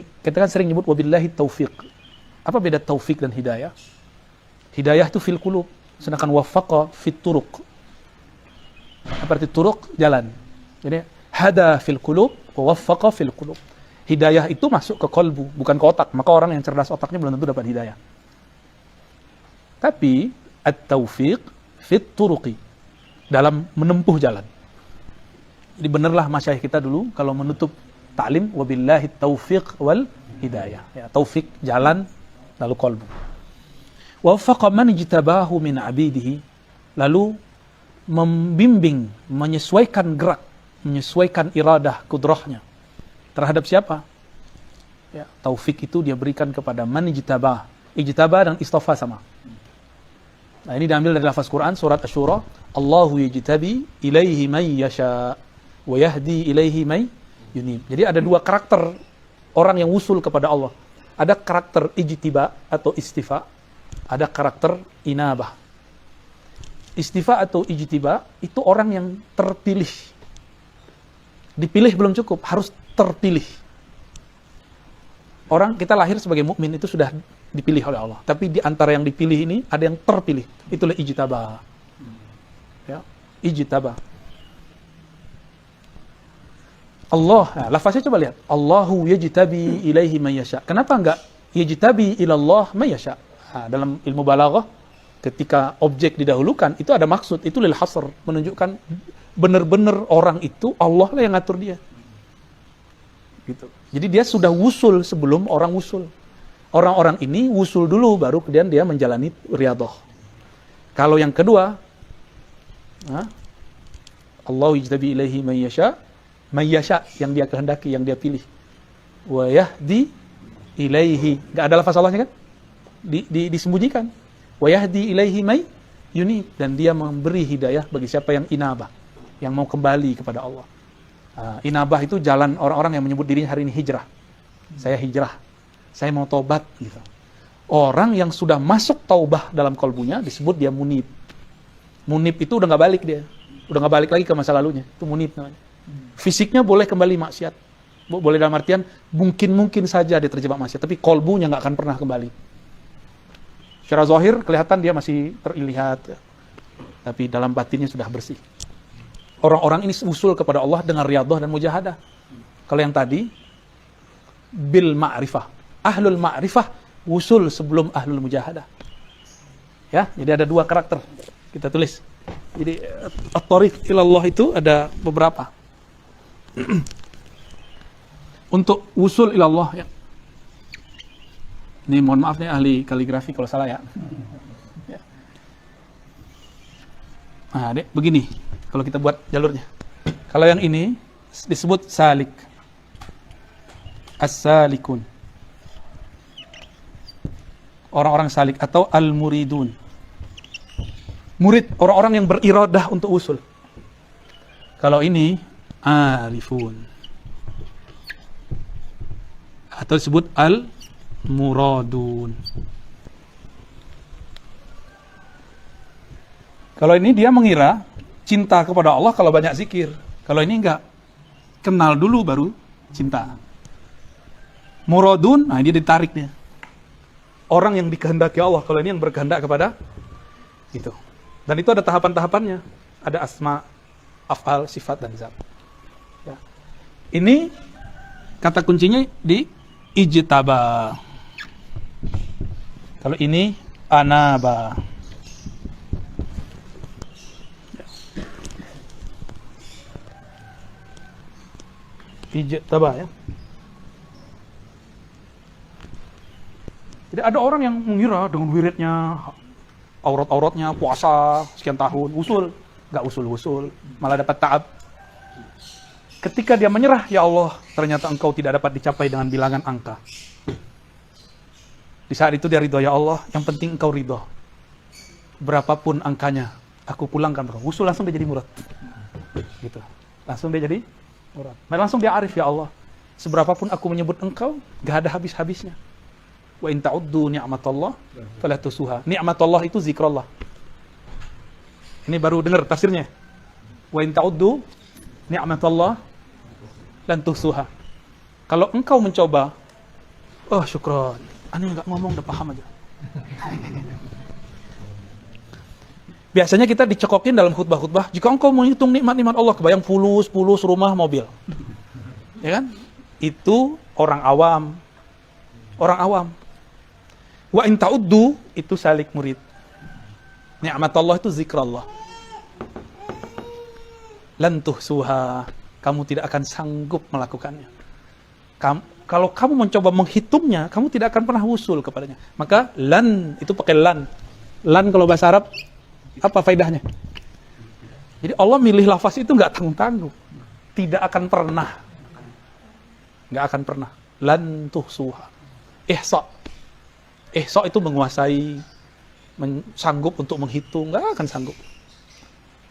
Kita kan sering nyebut wabillahi taufiq. Apa beda taufik dan hidayah? Hidayah itu fil qulub, sedangkan waffaqa fit turuq. Apa arti turuq? Jalan. Jadi hada fil qulub wa waffaqa fil qulub. Hidayah itu masuk ke kolbu, bukan ke otak. Maka orang yang cerdas otaknya belum tentu dapat hidayah. Tapi at-taufiq fit turuqi, dalam menempuh jalan. Jadi benarlah masyayikh kita dulu kalau menutup ta'lim wabillahi taufiq wal hidayah. Ya, taufik jalan lalu qalbu. Wa waffaqa man ijtabahu min 'abidihi, lalu membimbing, menyesuaikan gerak, menyesuaikan iradah kudrahnya terhadap siapa? Ya, taufik itu dia berikan kepada man ijtabah. Ijtabah dan istafa sama. Nah, ini diambil dari lafaz Quran surat Asy-Syura, Allahu yajtabi ilaihi may yasha wa yahdi ilaihi may yunib. Jadi ada dua karakter orang yang wusul kepada Allah. Ada karakter ijtiba atau istifa, ada karakter inabah. Istifa atau ijtiba itu orang yang terpilih. Dipilih belum cukup, harus terpilih. Orang kita lahir sebagai mukmin itu sudah dipilih oleh Allah. Tapi di antara yang dipilih ini ada yang terpilih. Itulah ijtaba. Ya, ijtaba. Allah, nah, lafaznya coba lihat. Allahu yajtabi ilaihi man yasha. Kenapa enggak yajtabi ilallah man yasha? Nah, dalam ilmu balaghah ketika objek didahulukan itu ada maksud, itu lil hasr, menunjukkan benar-benar orang itu Allah lah yang ngatur dia. Gitu. Jadi dia sudah wusul sebelum orang wusul. Orang-orang ini wusul dulu baru kemudian dia menjalani riyadhah. Kalau yang kedua, Allahu yajtabi ilaihi man yasha, yang dia kehendaki, yang dia pilih. Wa yahdi ilaihi. Enggak ada lafaz Allahnya kan? Disembunyikan. Wa yahdi ilaihi may yunib, dan dia memberi hidayah bagi siapa yang inabah, yang mau kembali kepada Allah. Inabah itu jalan orang-orang yang menyebut dirinya hari ini hijrah. Saya hijrah. Saya mau taubat gitu. Orang yang sudah masuk taubah dalam kalbunya disebut dia munib. Munib itu udah nggak balik dia. Udah nggak balik lagi ke masa lalunya. Itu munib namanya. Fisiknya boleh kembali maksiat. Boleh dalam artian mungkin saja dia terjebak maksiat, tapi kalbunya nggak akan pernah kembali. Secara zahir kelihatan dia masih terlihat, tapi dalam batinnya sudah bersih. Orang-orang ini usul kepada Allah dengan riyadhah dan mujahadah. Kalau yang tadi bil ma'rifah, ahlul ma'rifah usul sebelum ahlul mujahadah. Ya, jadi ada dua karakter. Kita tulis. Jadi at-thariq ilallah itu ada beberapa. Untuk usul ilallah ya. Ini mohon maaf nih ahli kaligrafi kalau salah ya. Nah, dek, begini kalau kita buat jalurnya. Kalau yang ini disebut salik. As-salikun. Orang-orang salik atau al-muridun. Murid, orang-orang yang beriradah untuk usul. Kalau ini arifun. Atau disebut al-muradun. Kalau ini dia mengira cinta kepada Allah kalau banyak zikir. Kalau ini enggak. Kenal dulu baru cinta. Muradun, nah dia ditarik dia. Orang yang dikehendaki Allah, kalau ini yang berkehendak kepada itu. Dan itu ada tahapan-tahapannya. Ada asma, af'al, sifat, dan zat. Ya. Ini kata kuncinya di ijtaba. Kalau ini anaba. Ijtaba ya. Jadi ada orang yang mengira dengan wiridnya, aurat-auratnya, puasa sekian tahun, usul, nggak usul-usul, malah dapat ta'ab. Ketika dia menyerah, ya Allah, ternyata engkau tidak dapat dicapai dengan bilangan angka. Di saat itu dia ridho, ya Allah, yang penting engkau ridho. Berapapun angkanya, aku pulangkan. Usul langsung dia jadi murad. Gitu. Langsung dia jadi murad. Langsung dia arif, ya Allah. Seberapapun aku menyebut engkau, gak ada habis-habisnya. Wa in ta'uddu ni'matallah fala tusuha. Ni'matallah itu zikrullah. Ini baru dengar tafsirnya. Wa in ta'uddu ni'matallah lan tusuha. Kalau engkau mencoba Oh syukron, aneh nggak ngomong udah paham aja. Biasanya kita dicekokin dalam khutbah-khutbah, jika engkau menghitung nikmat-nikmat Allah, kebayang fulus rumah, mobil. Ya kan? Itu orang awam. Orang awam. Wa in ta'uddu, itu salik murid. Nikmat Allah itu zikrullah. Lan tuhsuha, kamu tidak akan sanggup melakukannya. Kalau kamu mencoba menghitungnya, kamu tidak akan pernah usul kepadanya. Maka lan, itu pakai lan. Lan kalau bahasa Arab, apa faedahnya? Jadi Allah milih lafaz itu nggak tanggung-tanggung. Tidak akan pernah. Nggak akan pernah. Lan tuhsuha. Ihsa. Ihsa itu menguasai, sanggup untuk menghitung, nggak akan sanggup.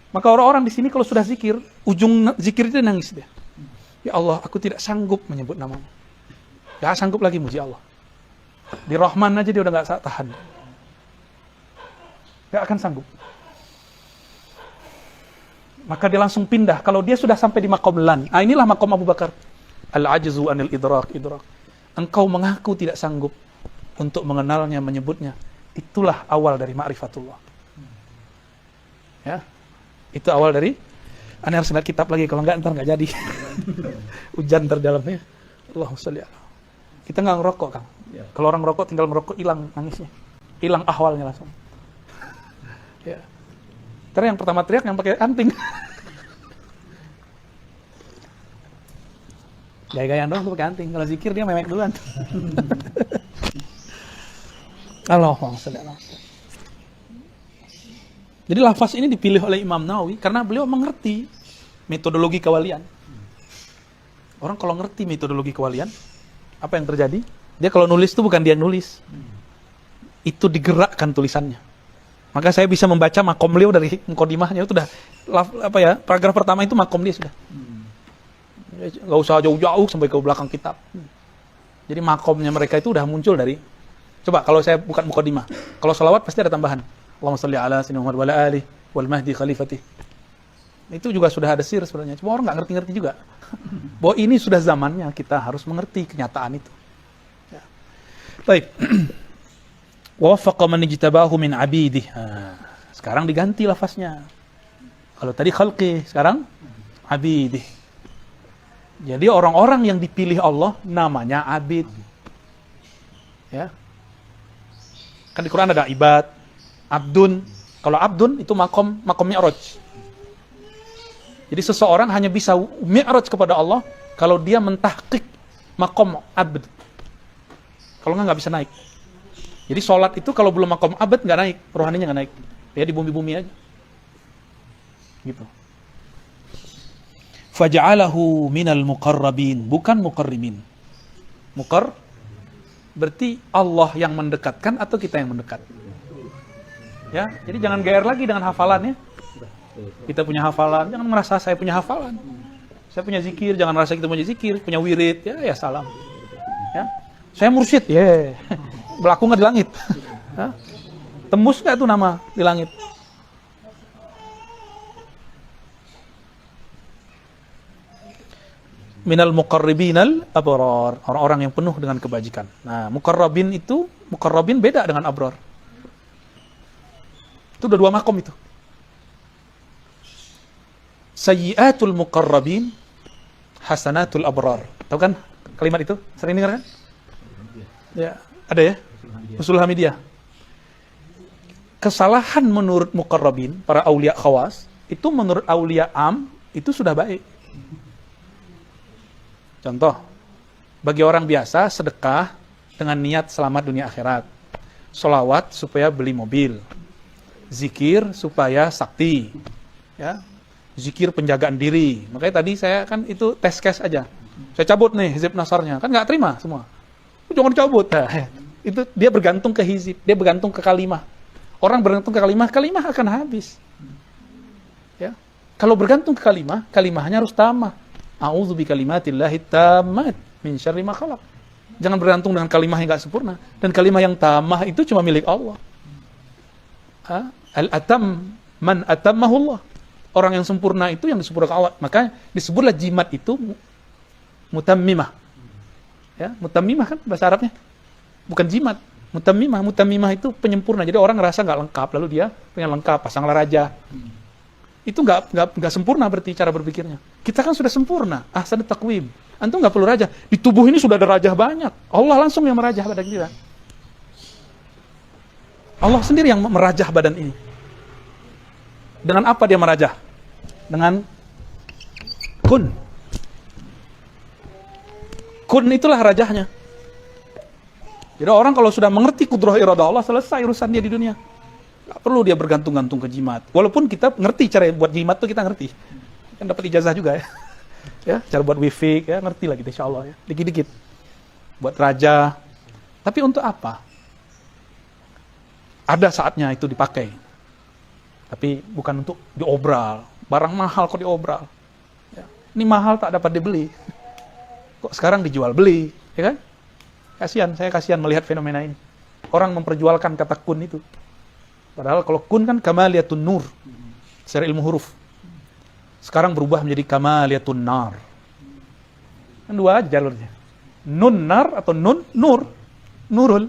Maka orang-orang di sini kalau sudah zikir, ujung zikir itu nangis dia. Ya Allah, aku tidak sanggup menyebut namamu. Nggak sanggup lagi muji Allah. Di Rahman aja dia udah nggak tahan. Nggak akan sanggup. Maka dia langsung pindah. Kalau dia sudah sampai di makom lan, inilah makom Abu Bakar. Al-ajzu anil idrak. Engkau mengaku tidak sanggup untuk mengenalnya, menyebutnya. Itulah awal dari ma'rifatullah. Ya, itu awal dari. Anda harus lihat kitab lagi, kalau enggak ntar nggak jadi. Hujan terdalamnya. Allahumma sholli ala. Kita nggak ngerokok, Kang. Kalau orang ngerokok tinggal ngerokok, hilang nangisnya, hilang ahwalnya langsung. Ya. Terus yang pertama teriak yang pakai anting. Gaya-gayaan doang tuh pakai anting. Kalau zikir dia memek duluan. Allahumma sholli ala. Jadi lafaz ini dipilih oleh Imam Nawawi karena beliau mengerti metodologi kewalian. Orang kalau ngerti metodologi kewalian, apa yang terjadi? Dia kalau nulis itu bukan dia nulis. Itu digerakkan tulisannya. Maka saya bisa membaca makom beliau dari muqaddimahnya itu udah paragraf pertama itu makom dia sudah. Enggak usah jauh-jauh sampai ke belakang kitab. Jadi makomnya mereka itu udah muncul dari. Coba kalau saya bukan muqaddimah. Kalau sholawat pasti ada tambahan. Allahumma sholli ala sayyidina Muhammad wa ala alihi wal mahdi khalifatih. Itu juga sudah ada sir sebenarnya. Cuma orang enggak ngerti-ngerti juga. Bahwa ini sudah zamannya kita harus mengerti kenyataan itu. Ya. Baik. Wa waffaqa man ijtabahu min abidih. Sekarang diganti lafaznya. Kalau tadi khalqi, sekarang abidih. Jadi orang-orang yang dipilih Allah namanya abid. Ya. Kan di Quran ada ibad, abdun. Kalau abdun itu makom mi'raj. Jadi seseorang hanya bisa mi'raj kepada Allah kalau dia mentahqiq makom abd. Kalau nggak bisa naik. Jadi sholat itu kalau belum makom abad nggak naik, rohaninya nggak naik. Ya di bumi-bumi aja. Gitu. Faja'alahu minal muqarrabin, bukan muqarribin. Muqar berarti Allah yang mendekatkan atau kita yang mendekat. Ya, jadi jangan GR lagi dengan hafalannya. Kita punya hafalan, jangan merasa saya punya hafalan. Saya punya zikir, jangan merasa kita punya zikir, punya wirid, ya salam. Ya. Saya mursyid, ya. Berlaku nggak di langit? Tembus nggak tuh nama di langit? Minal muqarribinal abrar, orang-orang yang penuh dengan kebajikan. Nah, muqarrabin beda dengan abrar. Itu udah dua makom itu. Sayyiatul muqarrabin, hasanatul abrar. Tahu kan kalimat itu? Sering dengar kan? Ya, ada ya? Usul Hamidiyah. Kesalahan menurut muqarrabin, para aulia khawas, itu menurut aulia am, itu sudah baik. Contoh, bagi orang biasa, sedekah dengan niat selamat dunia akhirat. Sholawat supaya beli mobil. Zikir supaya sakti. Ya, zikir penjagaan diri. Makanya tadi saya kan itu test case aja. Saya cabut nih hizib nasarnya, kan nggak terima semua. Jangan cabut. Nah, itu dia bergantung ke hizib, dia bergantung ke kalimah. Orang bergantung ke kalimah, kalimah akan habis. Ya. Kalau bergantung ke kalimah, kalimahnya harus tamah. A'udzu bikalimatillahi tammat min syarri ma khalaq. Jangan bergantung dengan kalimah yang enggak sempurna, dan kalimah yang tamah itu cuma milik Allah. Al-atam man atammahu Allah. Orang yang sempurna itu yang disempurnakan Allah. Maka disebutlah jimat itu mutammimah. Ya, mutammimah kan bahasa Arabnya. Bukan jimat. Mutammimah itu penyempurna. Jadi orang ngerasa nggak lengkap, lalu dia pengen lengkap, pasanglah raja. Itu nggak sempurna berarti cara berpikirnya. Kita kan sudah sempurna, ahsan taqwim. Antum nggak perlu raja. Di tubuh ini sudah ada raja banyak. Allah langsung yang merajah badan kita. Allah sendiri yang merajah badan ini. Dengan apa dia merajah? Dengan kun. Kun itulah rajahnya. Jadi orang kalau sudah mengerti kudrah iradah Allah, selesai urusan dia di dunia. Gak perlu dia bergantung-gantung ke jimat. Walaupun kita ngerti cara buat jimat tuh, kita ngerti. Kan dapat ijazah juga ya. Ya, cara buat wifi ya, ngerti lah kita insyaallah ya. Dikit-dikit. Buat raja. Tapi untuk apa? Ada saatnya itu dipakai. Tapi bukan untuk diobral. Barang mahal kok diobral. Ya. Ini mahal tak dapat dibeli. Kok sekarang dijual beli, ya kan? Saya kasihan melihat fenomena ini. Orang memperjualkan kata kun itu. Padahal kalau kun kan kamaliyatun nur. Secara ilmu huruf. Sekarang berubah menjadi kamaliyatun nar. Kan dua aja jalurnya. Nun nar atau nun nur. Nurul.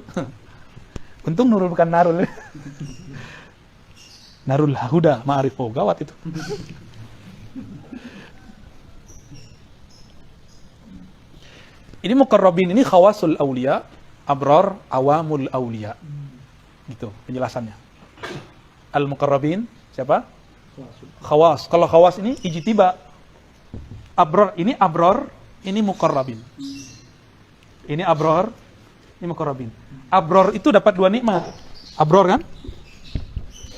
Untung nurul bukan narul. Narul huda ma'arif. Oh, gawat itu. Ini muqarrabin ini khawasul aulia, abrar awamul aulia. Gitu penjelasannya. Al-muqarrabin siapa? Khawas. Kalau khawas ini ijtiba. Abrar, ini muqarrabin. Ini abrar, ini muqarrabin. Abrar itu dapat dua nikmat. Abrar kan?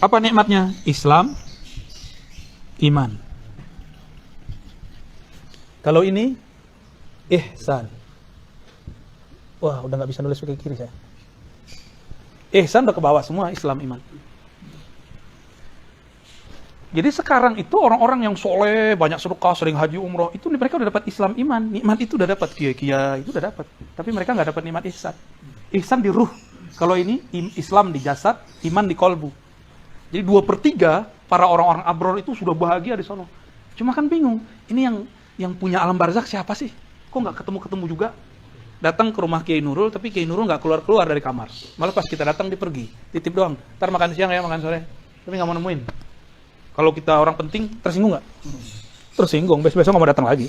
Apa nikmatnya? Islam, iman. Kalau ini ihsan. Wah, udah nggak bisa nulis pakai kiri saya. Ihsan udah ke bawah semua, Islam, iman. Jadi sekarang itu orang-orang yang soleh, banyak sedekah, sering haji umroh, itu mereka udah dapat Islam, iman. Nikmat itu udah dapat, kia-kia itu udah dapat. Tapi mereka nggak dapat nikmat ihsan. Ihsan di ruh. Kalau ini Islam di jasad, iman di kolbu. Jadi 2/3 para orang-orang abrar itu sudah bahagia di sana. Cuma kan bingung, ini yang punya alam barzakh siapa sih? Kok nggak ketemu-ketemu juga? Datang ke rumah Kiai Nurul, tapi Kiai Nurul nggak keluar-keluar dari kamar. Malah pas kita datang dia pergi, titip doang. Ntar makan siang ya, makan sore. Tapi nggak mau nemuin. Kalau kita orang penting, tersinggung nggak? Tersinggung, besok-besok nggak mau datang lagi.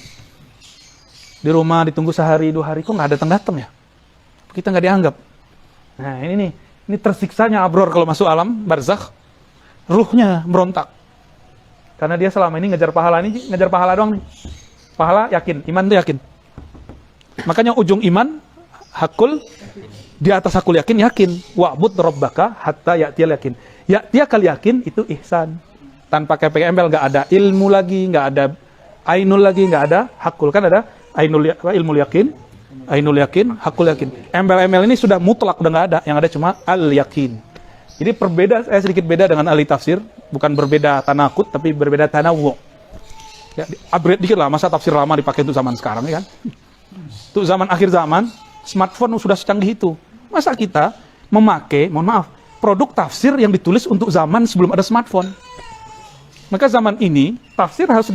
Di rumah ditunggu sehari, 2 hari, kok nggak datang-datang ya? Kita nggak dianggap. Nah ini nih, ini tersiksanya abrar kalau masuk alam barzakh, ruhnya berontak. Karena dia selama ini ngejar pahala doang nih. Pahala yakin, iman tuh yakin. Makanya ujung iman hakul, di atas hakul yakin wa'bud rabbaka hatta ya'tiyal yakin. Ya'tiyakal yakin itu ihsan. Tanpa KPML nggak ada ilmu lagi, nggak ada ainul lagi, nggak ada hakul. Kan ada ilmu yakin, ainul yakin, hakul yakin. Embel-embel ini sudah mutlak, udah nggak ada. Yang ada cuma al yakin. Jadi saya sedikit beda dengan ahli tafsir, bukan berbeda tanakut tapi berbeda tanawu. Ya, upgrade dikit lah, masa tafsir lama dipakai untuk zaman sekarang ya kan? Untuk zaman akhir zaman, smartphone sudah secanggih itu. Masa kita memakai, mohon maaf, produk tafsir yang ditulis untuk zaman sebelum ada smartphone. Maka zaman ini, tafsir harus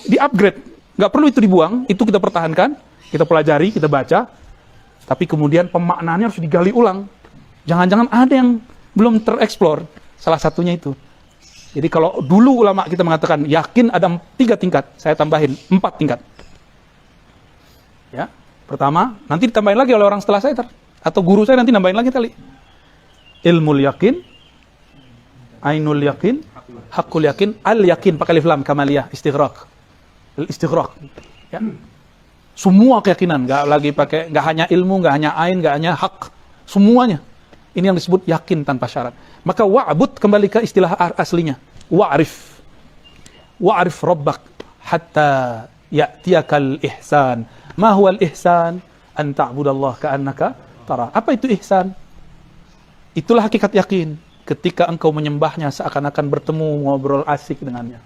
di-upgrade. Nggak perlu itu dibuang, itu kita pertahankan, kita pelajari, kita baca, tapi kemudian pemaknaannya harus digali ulang. Jangan-jangan ada yang belum tereksplor, salah satunya itu. Jadi kalau dulu ulama kita mengatakan, yakin ada 3 tingkat, saya tambahin 4 tingkat. Ya, pertama, nanti ditambahin lagi oleh orang setelah saya atau guru saya nanti nambahin lagi kali. Ilmul yakin, ainul yakin, hakul yakin, al yakin pakai alif lam kamaliyah, istighraq. Istighraq. Ya. Semua keyakinan, nggak hanya ilmu, nggak hanya ain, nggak hanya hak, semuanya. Ini yang disebut yakin tanpa syarat. Maka wa'bud kembali ke istilah aslinya. Wa'rif rabbak hatta ya'tiyakal ihsan. Ma huwal ihsan? An ta'budallah ka'annaka tara. Apa itu ihsan? Itulah hakikat yakin. Ketika engkau menyembahnya seakan-akan bertemu, ngobrol asik dengannya.